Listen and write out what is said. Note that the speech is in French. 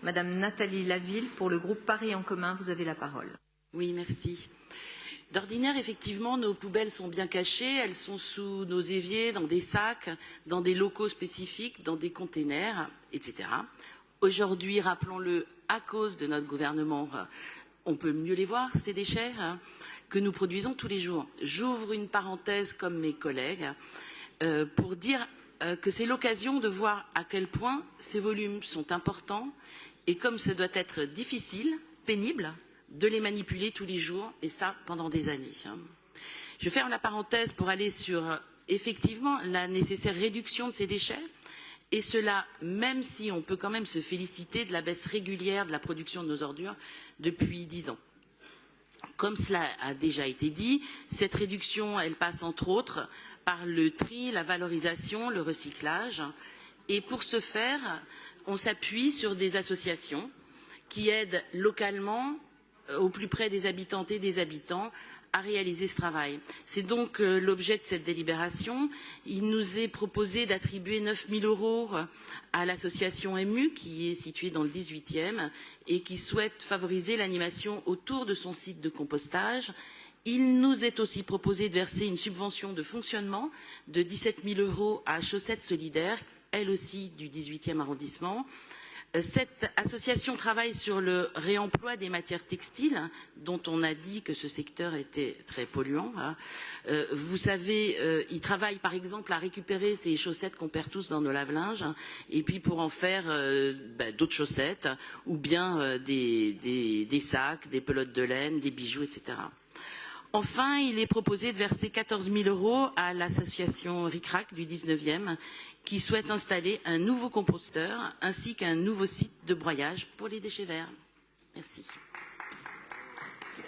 Madame Nathalie Laville, pour le groupe Paris en commun, vous avez la parole. Oui, merci. D'ordinaire, effectivement, nos poubelles sont bien cachées. Elles sont sous nos éviers, dans des sacs, dans des locaux spécifiques, dans des containers, etc. Aujourd'hui, rappelons-le, à cause de notre gouvernement, on peut mieux les voir, ces déchets, que nous produisons tous les jours. J'ouvre une parenthèse comme mes collègues pour dire que c'est l'occasion de voir à quel point ces volumes sont importants et comme ça doit être difficile, pénible, de les manipuler tous les jours, et ça pendant des années. Je ferme la parenthèse pour aller sur effectivement la nécessaire réduction de ces déchets, et cela même si on peut quand même se féliciter de la baisse régulière de la production de nos ordures depuis 10 ans. Comme cela a déjà été dit, cette réduction, elle passe entre autres par le tri, la valorisation, le recyclage, et pour ce faire, on s'appuie sur des associations qui aident localement au plus près des habitantes et des habitants à réaliser ce travail. C'est donc l'objet de cette délibération. Il nous est proposé d'attribuer 9 000 € à l'association EMU, qui est située dans le 18e et qui souhaite favoriser l'animation autour de son site de compostage. Il nous est aussi proposé de verser une subvention de fonctionnement de 17 000 € à Chaussettes Solidaires, elle aussi du 18e arrondissement. Cette association travaille sur le réemploi des matières textiles, dont on a dit que ce secteur était très polluant. Vous savez, ils travaillent par exemple à récupérer ces chaussettes qu'on perd tous dans nos lave-linges, et puis pour en faire d'autres chaussettes, ou bien des sacs, des pelotes de laine, des bijoux, etc. Enfin, il est proposé de verser 14 000 € à l'association RICRAC du 19e qui souhaite installer un nouveau composteur ainsi qu'un nouveau site de broyage pour les déchets verts. Merci.